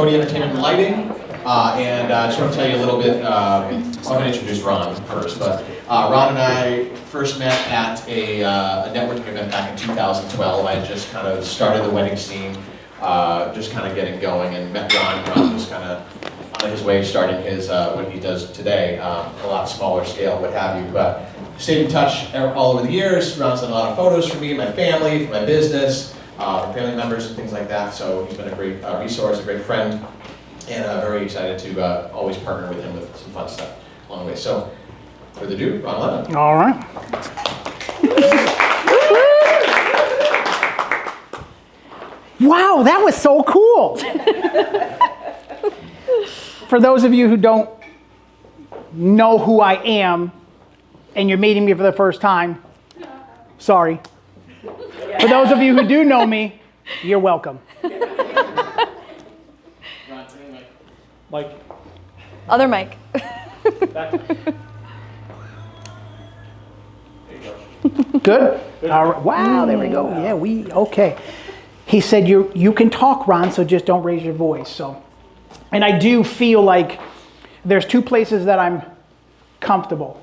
Cody Entertainment and Lighting, and I just want to tell you a little bit, I'm going to introduce Ron first, but Ron and I first met at a networking event back in 2012. I had just kind of started the wedding scene, just kind of getting going, and met Ron. Ron was kind of on his way starting his, what he does today, a lot smaller scale, what have you, but stayed in touch all over the years. Ron's done a lot of photos for me, and my family, for my business, for family members and things like that, so he's been a great resource, a great friend, and very excited to always partner with him with some fun stuff along the way. So, further ado, Ron Lennon. All right. Wow, that was so cool. For those of you who don't know who I am, and you're meeting me for the first time, sorry. For those of you who do know me, you're welcome. Mike. Other mic. Good? All right. Wow, there we go. Yeah, okay. He said you can talk, Ron, so just don't raise your voice. So, and I do feel like there's two places that I'm comfortable.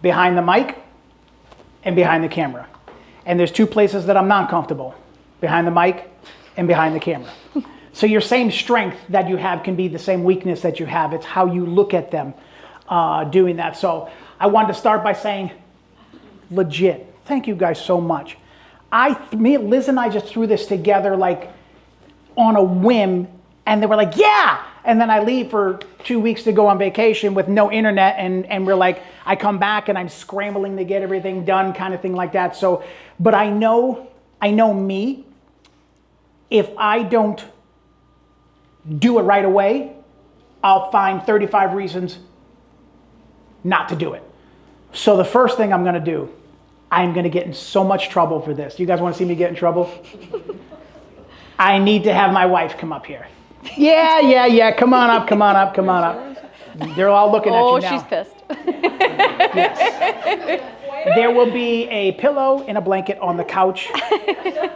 Behind the mic and behind the camera. And there's two places that I'm not comfortable. Behind the mic and behind the camera. So your same strength that you have can be the same weakness that you have. It's how you look at them doing that. So I wanted to start by saying, legit, thank you guys so much. Liz and I just threw this together like on a whim, and they were like, yeah! And then I leave for 2 weeks to go on vacation with no internet, and we're like, I come back and I'm scrambling to get everything done, kind of thing like that. So, but I know me, if I don't do it right away, I'll find 35 reasons not to do it. So the first thing I'm gonna do, I'm gonna get in so much trouble for this. You guys wanna see me get in trouble? I need to have my wife come up here. Yeah, come on up. They're all looking at you now. Oh, she's pissed. Yes. There will be a pillow and a blanket on the couch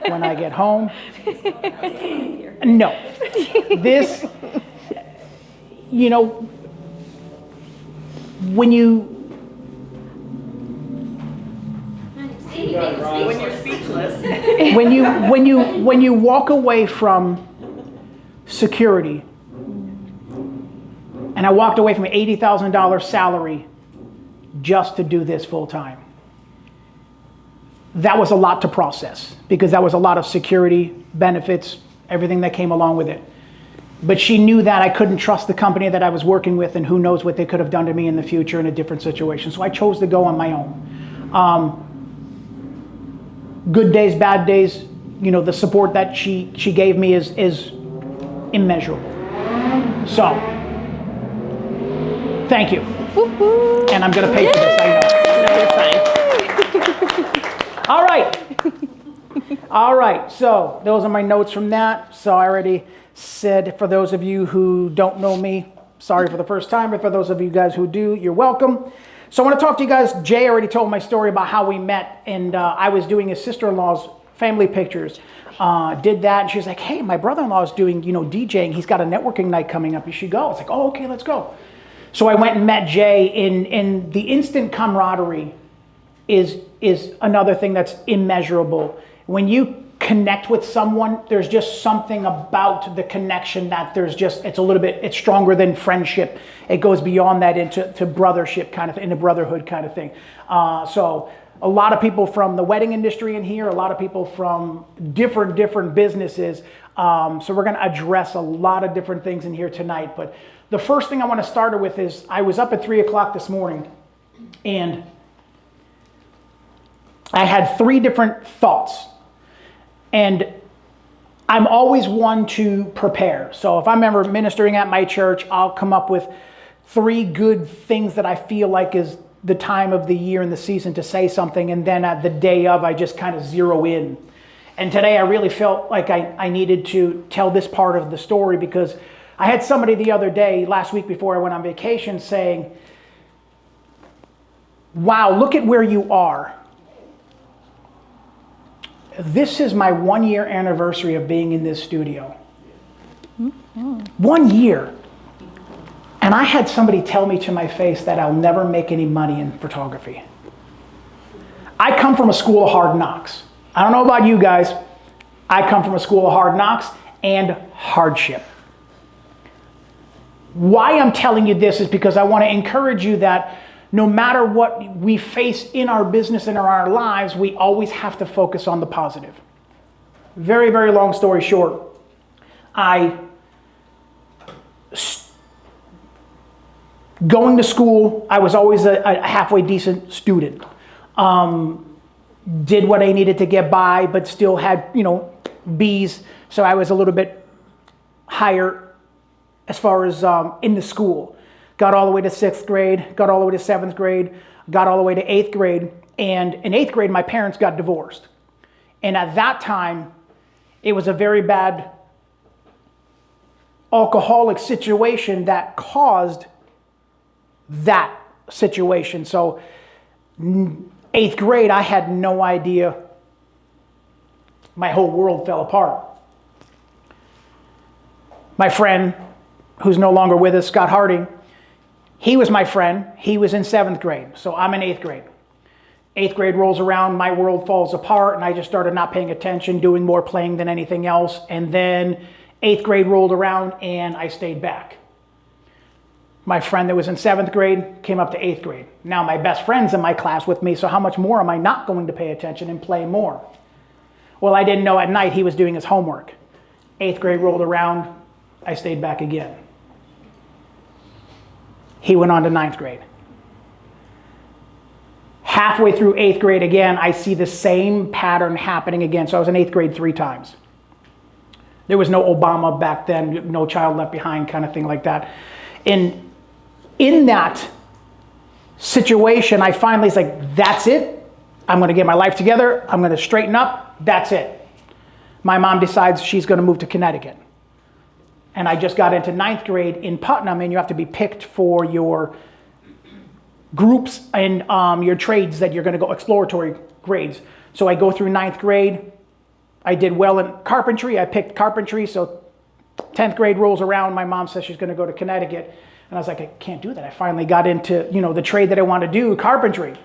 when I get home. No. This, when you're speechless. when you walk away from security, and I walked away from an $80,000 salary just to do this full time. That was a lot to process because that was a lot of security, benefits, everything that came along with it. But she knew that I couldn't trust the company that I was working with, and who knows what they could have done to me in the future in a different situation. So I chose to go on my own. Good days, bad days, the support that she gave me is immeasurable. So, thank you. Woo-hoo. And I'm gonna pay for this, I know. No, you're fine. All right, so those are my notes from that. So I already said, for those of you who don't know me, sorry for the first time, but for those of you guys who do, you're welcome. So I want to talk to you guys. Jay already told my story about how we met, and I was doing his sister-in-law's family pictures. Did that, and she was like, hey, my brother-in-law is doing, DJing. He's got a networking night coming up. You should go. It's like, oh, okay, let's go. So I went and met Jay, and the instant camaraderie is another thing that's immeasurable. When you connect with someone, there's just something about the connection that it's stronger than friendship. It goes beyond that into brothership kind of, into brotherhood kind of thing. So a lot of people from the wedding industry in here, a lot of people from different businesses. So we're gonna address a lot of different things in here tonight. But the first thing I wanna start with is, I was up at 3 o'clock this morning, and I had 3 different thoughts. And I'm always one to prepare. So if I'm ever ministering at my church, I'll come up with 3 good things that I feel like is the time of the year and the season to say something. And then at the day of, I just kind of zero in. And today I really felt like I needed to tell this part of the story, because I had somebody the other day, last week before I went on vacation, saying, wow, look at where you are. This is my 1-year anniversary of being in this studio. 1 year. And I had somebody tell me to my face that I'll never make any money in photography. I come from a school of hard knocks. I don't know about you guys. I come from a school of hard knocks and hardship. Why I'm telling you this is because I want to encourage you that no matter what we face in our business and in our lives, we always have to focus on the positive. Very, very long story short, going to school, I was always a halfway decent student. Did what I needed to get by, but still had, B's. So I was a little bit higher as far as in the school. Got all the way to 6th grade, got all the way to 7th grade, got all the way to 8th grade. And in 8th grade, my parents got divorced. And at that time, it was a very bad alcoholic situation that caused that situation. So 8th grade, I had no idea. My whole world fell apart. My friend, who's no longer with us, Scott Harding, he was my friend. He was in 7th grade, so I'm in 8th grade. 8th grade rolls around, my world falls apart, and I just started not paying attention, doing more playing than anything else. And then 8th grade rolled around, and I stayed back. My friend that was in 7th grade came up to 8th grade. Now my best friend's in my class with me, so how much more am I not going to pay attention and play more? Well, I didn't know at night he was doing his homework. 8th grade rolled around, I stayed back again. He went on to 9th grade. Halfway through 8th grade again, I see the same pattern happening again. So I was in 8th grade 3 times. There was no Obama back then, no child left behind kind of thing like that. And in that situation, I finally was like, that's it. I'm going to get my life together. I'm going to straighten up. That's it. My mom decides she's going to move to Connecticut. And I just got into 9th grade in Putnam, and you have to be picked for your groups and your trades that you're going to go, exploratory grades. So I go through 9th grade. I did well in carpentry. I picked carpentry. So 10th grade rolls around. My mom says she's going to go to Connecticut. And I was like, I can't do that. I finally got into, the trade that I want to do, carpentry.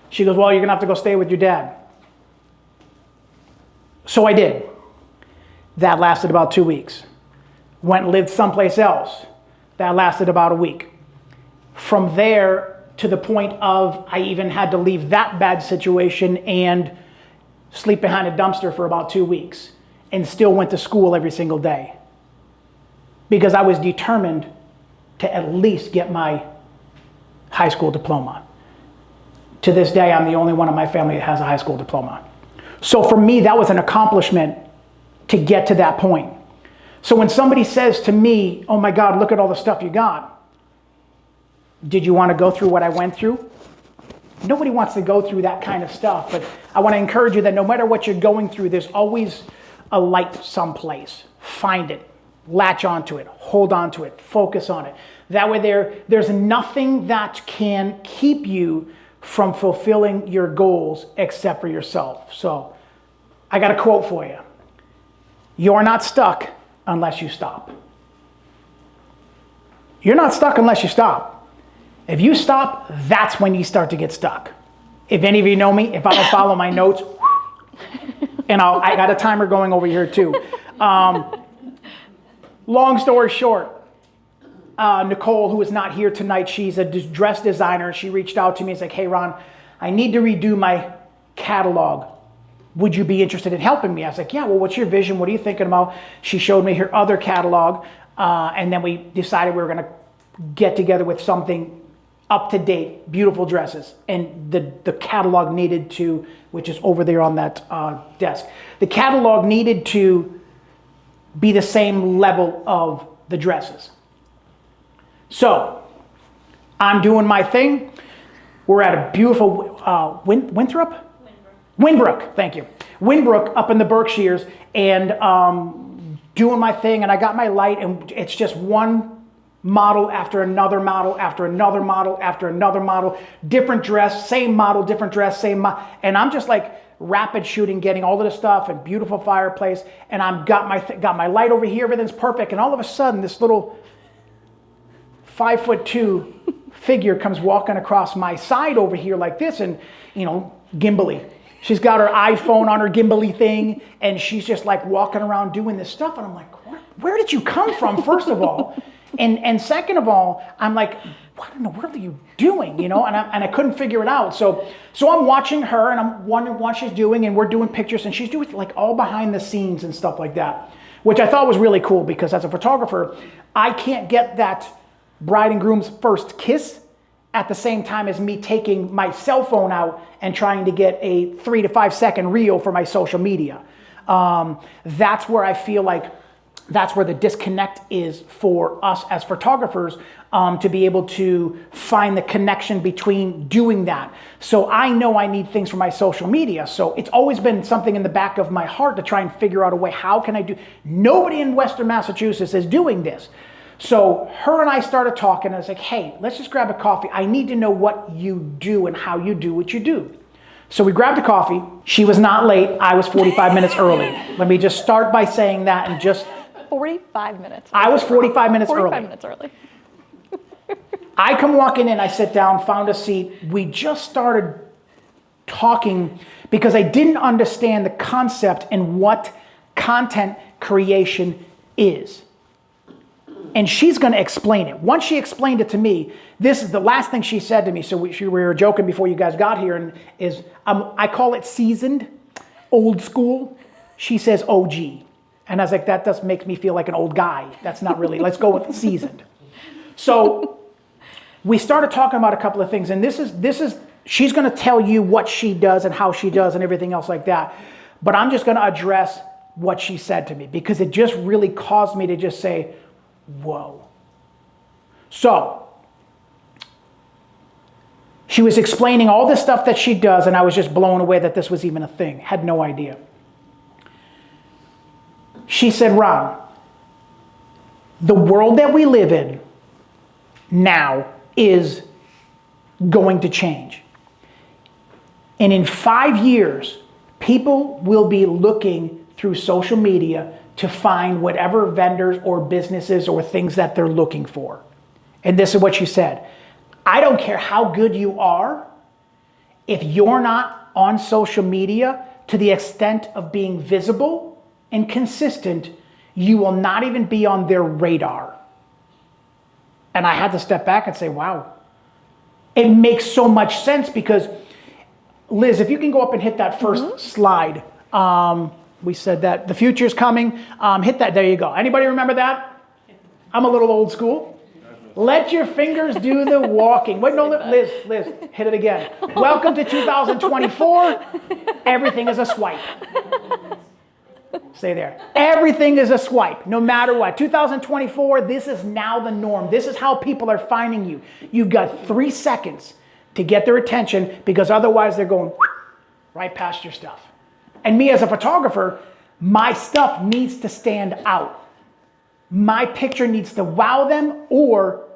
She goes, well, you're going to have to go stay with your dad. So I did. That lasted about 2 weeks. Went and lived someplace else. That lasted about a week. From there to the point of I even had to leave that bad situation and sleep behind a dumpster for about 2 weeks and still went to school every single day because I was determined to at least get my high school diploma. To this day, I'm the only one in my family that has a high school diploma. So for me, that was an accomplishment to get to that point. So when somebody says to me, oh my God, look at all the stuff you got. Did you want to go through what I went through? Nobody wants to go through that kind of stuff, but I want to encourage you that no matter what you're going through, there's always a light someplace. Find it, latch onto it, hold on to it, focus on it. That way there's nothing that can keep you from fulfilling your goals except for yourself. So I got a quote for you. You're not stuck unless you stop. You're not stuck unless you stop. If you stop, that's when you start to get stuck. If any of you know me, if I don't follow my notes, and I got a timer going over here too. Long story short, Nicole, who is not here tonight, she's a dress designer. She reached out to me and said, hey Ron, I need to redo my catalog. Would you be interested in helping me? I was like, yeah, well, what's your vision? What are you thinking about? She showed me her other catalog, and then we decided we were going to get together with something up-to-date, beautiful dresses. And the catalog needed to, which is over there on that desk, the catalog needed to be the same level of the dresses. So I'm doing my thing. We're at a beautiful Winthrop? Winbrook, thank you. Winbrook up in the Berkshires, and doing my thing, and I got my light, and it's just one model after another model after another model after another model, different dress, same model, different dress, same model. And I'm just like rapid shooting, getting all of this stuff and beautiful fireplace. And I've got my light over here, everything's perfect. And all of a sudden, this little 5'2" figure comes walking across my side over here like this, and gimbally. She's got her iPhone on her gimbally thing, and she's just like walking around doing this stuff. And I'm like, where did you come from, first of all? And second of all, I'm like, what in the world are you doing? And I couldn't figure it out. So I'm watching her, and I'm wondering what she's doing, and we're doing pictures, and she's doing like all behind the scenes and stuff like that, which I thought was really cool, because as a photographer, I can't get that bride and groom's first kiss at the same time as me taking my cell phone out and trying to get a 3 to 5 second reel for my social media. That's where I feel like that's where the disconnect is for us as photographers, to be able to find the connection between doing that. So I know I need things for my social media. So it's always been something in the back of my heart to try and figure out a way, how can I do? Nobody in Western Massachusetts is doing this. So her and I started talking, and I was like, hey, let's just grab a coffee. I need to know what you do and how you do what you do. So we grabbed a coffee. She was not late. I was 45 minutes early. Let me just start by saying that, and just 45 minutes. I was 45 minutes early. 45 minutes early. I come walking in, I sit down, found a seat. We just started talking because I didn't understand the concept and what content creation is. And she's going to explain it. Once she explained it to me, this is the last thing she said to me. So we were joking before you guys got here, and I call it seasoned, old school. She says OG. And I was like, that just makes me feel like an old guy. That's not really, let's go with seasoned. So we started talking about a couple of things, and this is she's going to tell you what she does and how she does and everything else like that. But I'm just going to address what she said to me, because it just really caused me to just say, whoa. So she was explaining all this stuff that she does, and I was just blown away that this was even a thing. Had no idea. She said, Ron, the world that we live in now is going to change. And in 5 years, people will be looking through social media to find whatever vendors or businesses or things that they're looking for. And this is what she said. I don't care how good you are, if you're not on social media to the extent of being visible and consistent, you will not even be on their radar. And I had to step back and say, wow, it makes so much sense, because Liz, if you can go up and hit that first slide. We said that the future's coming. Hit that, there you go. Anybody remember that? I'm a little old school. Let your fingers do the walking. Wait, no, Liz, hit it again. Welcome to 2024. Everything is a swipe. Stay there. Everything is a swipe, no matter what. 2024, this is now the norm. This is how people are finding you. You've got 3 seconds to get their attention, because otherwise they're going right past your stuff. And me as a photographer, my stuff needs to stand out. My picture needs to wow them, or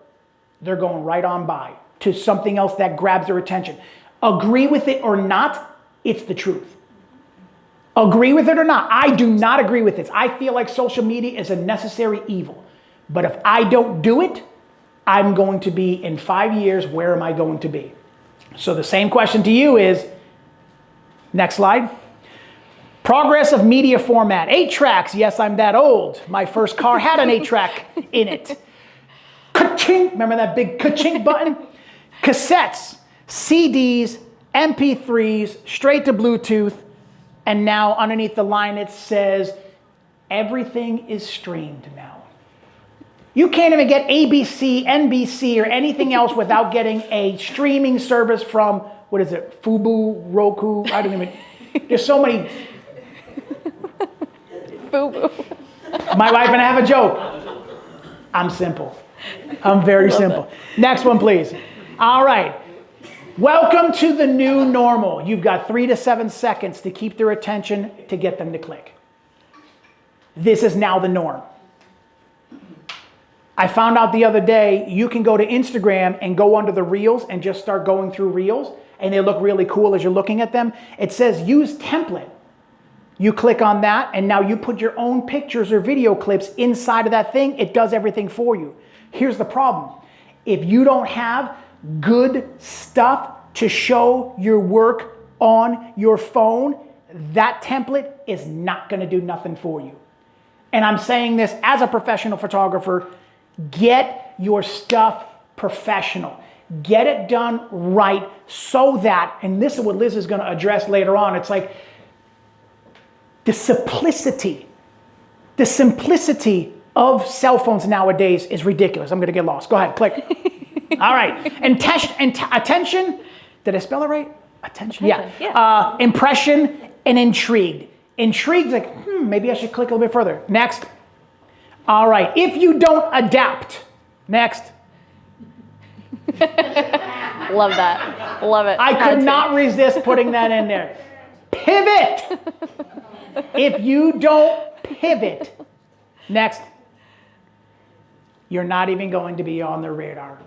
they're going right on by to something else that grabs their attention. Agree with it or not, it's the truth. Agree with it or not, I do not agree with this. I feel like social media is a necessary evil. But if I don't do it, I'm going to be, in 5 years, where am I going to be? So the same question to you is, next slide. Progress of media format. 8 tracks. Yes, I'm that old. My first car had an 8-track in it. Ka-ching! Remember that big ka-ching button? Cassettes, CDs, MP3s, straight to Bluetooth. And now underneath the line it says, everything is streamed now. You can't even get ABC, NBC, or anything else without getting a streaming service from, what is it, Fubo, Roku, I don't even, there's so many. Fubo. My wife and I have a joke. I'm simple. I'm very simple. Next one, please. All right. Welcome to the new normal. You've got 3 to 7 seconds to keep their attention to get them to click. This is now the norm. I found out the other day, you can go to Instagram and go under the reels and just start going through reels, and they look really cool as you're looking at them. It says use template. You click on that, and now you put your own pictures or video clips inside of that thing. It does everything for you. Here's the problem. If you don't have good stuff to show your work on your phone, that template is not going to do nothing for you. And I'm saying this as a professional photographer. Get your stuff professional. Get it done right so that, and this is what Liz is going to address later on, it's like the simplicity of cell phones nowadays is ridiculous. I'm going to get lost. Go ahead, click. All right. Attention. Did I spell it right? Attention. Yeah. Impression and intrigued. Intrigued's like, maybe I should click a little bit further. Next. All right. If you don't adapt. Next. Love that. Love it. I could not resist putting that in there. Pivot. If you don't pivot. Next. You're not even going to be on the radar.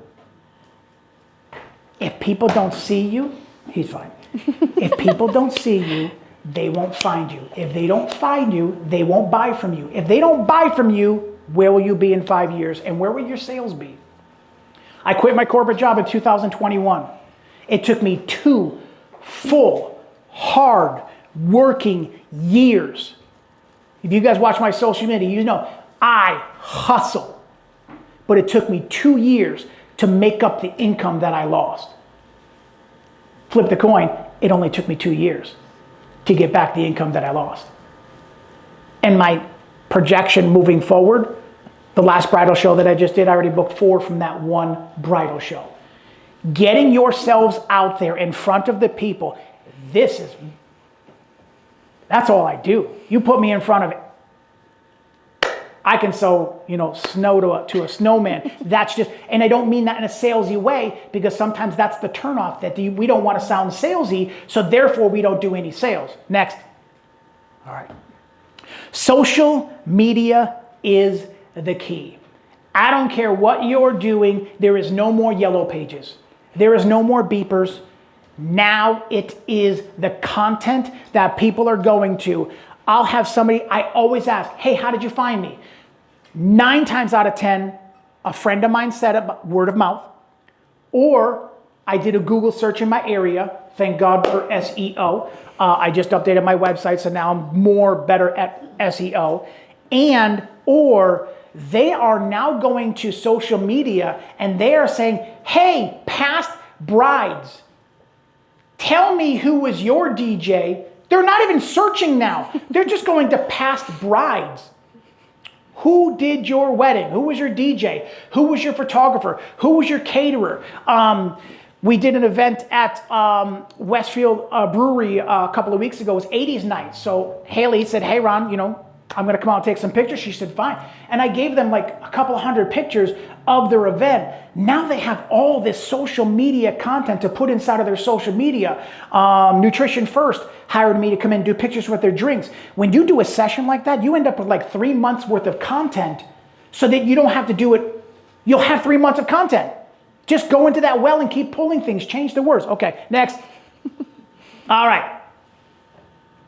If people don't see you, he's fine. If people don't see you, they won't find you. If they don't find you, they won't buy from you. If they don't buy from you, where will you be in 5 years? And where will your sales be? I quit my corporate job in 2021. It took me 2 full, hard working years. If you guys watch my social media, you know I hustle. But it took me 2 years to make up the income that I lost. Flip the coin, it only took me 2 years to get back the income that I lost. And my projection moving forward, the last bridal show that I just did, I already booked 4 from that one bridal show. Getting yourselves out there in front of the people, that's all I do. You put me in front of it. I can sew, snow to a snowman. That's just, and I don't mean that in a salesy way, because sometimes that's the turnoff, that we don't want to sound salesy, so therefore we don't do any sales. Next. All right. Social media is the key. I don't care what you're doing. There is no more yellow pages. There is no more beepers. Now it is the content that people are going to. I'll have somebody, I always ask, hey, how did you find me? 9 times out of 10, a friend of mine said it, word of mouth, or I did a Google search in my area. Thank God for SEO. I just updated my website, so now I'm better at SEO. Or they are now going to social media and they are saying, hey, past brides, tell me who was your DJ. They're not even searching now. They're just going to past brides. Who did your wedding? Who was your DJ? Who was your photographer? Who was your caterer? We did an event at Westfield Brewery a couple of weeks ago. It was 80s night. So Haley said, hey, Ron, I'm going to come out and take some pictures. She said, fine. And I gave them like a couple 100 pictures of their event. Now they have all this social media content to put inside of their social media. Nutrition First hired me to come in and do pictures with their drinks. When you do a session like that, you end up with like 3 months worth of content so that you don't have to do it. You'll have 3 months of content. Just go into that well and keep pulling things. Change the words. Okay, next. All right.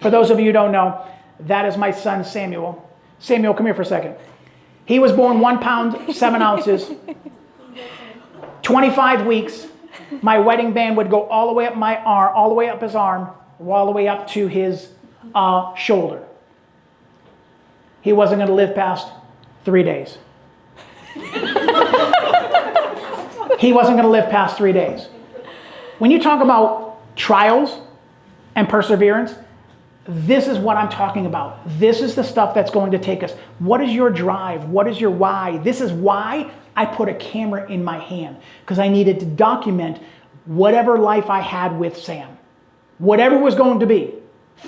For those of you who don't know, that is my son, Samuel. Samuel, come here for a second. He was born 1 pound, 7 ounces, 25 weeks. My wedding band would go all the way up my arm, all the way up his arm, all the way up to his shoulder. He wasn't going to live past 3 days. He wasn't going to live past 3 days. When you talk about trials and perseverance, this is what I'm talking about. This is the stuff that's going to take us. What is your drive? What is your why? This is why I put a camera in my hand, because I needed to document whatever life I had with Sam. Whatever it was going to be.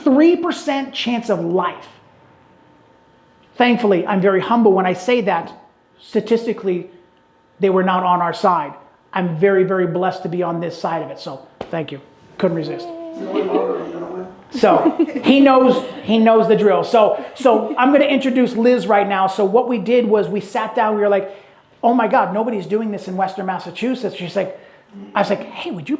3% chance of life. Thankfully, I'm very humble when I say that. Statistically, they were not on our side. I'm very, very blessed to be on this side of it. So thank you. Couldn't resist. So he knows the drill. So I'm going to introduce Liz right now. So what we did was we sat down. We were like, oh my God, nobody's doing this in Western Massachusetts. She's like, I was like, hey, would you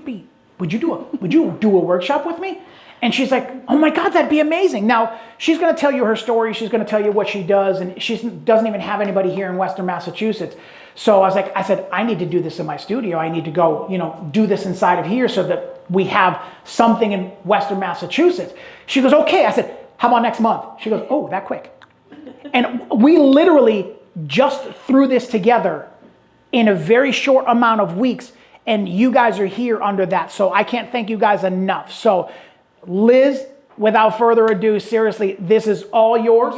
do a workshop with me? And she's like, oh my God, that'd be amazing. Now, she's gonna tell you her story, she's gonna tell you what she does, and she doesn't even have anybody here in Western Massachusetts. So I said, I need to do this in my studio. I need to go, do this inside of here so that we have something in Western Massachusetts. She goes, okay. I said, how about next month? She goes, oh, that quick. And we literally just threw this together in a very short amount of weeks, and you guys are here under that. So I can't thank you guys enough. So Liz, without further ado, seriously, this is all yours.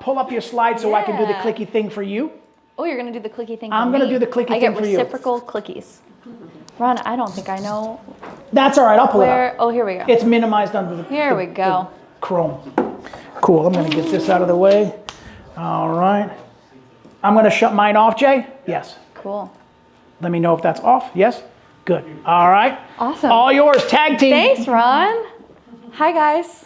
Pull up your slide so I can do the clicky thing for you. Oh, you're going to do the clicky thing for I'm me? going to do the clicky thing for you. I get reciprocal clickies. Ron, I don't think I know. That's all right. I'll pull it up. Oh, here we go. It's minimized under the Here we go. the Chrome. Cool. I'm going to get this out of the way. All right. I'm going to shut mine off, Jay. Yes. Cool. Let me know if that's off. Yes? Good. All right. Awesome. All yours. Tag team. Thanks, Ron. Hi, guys.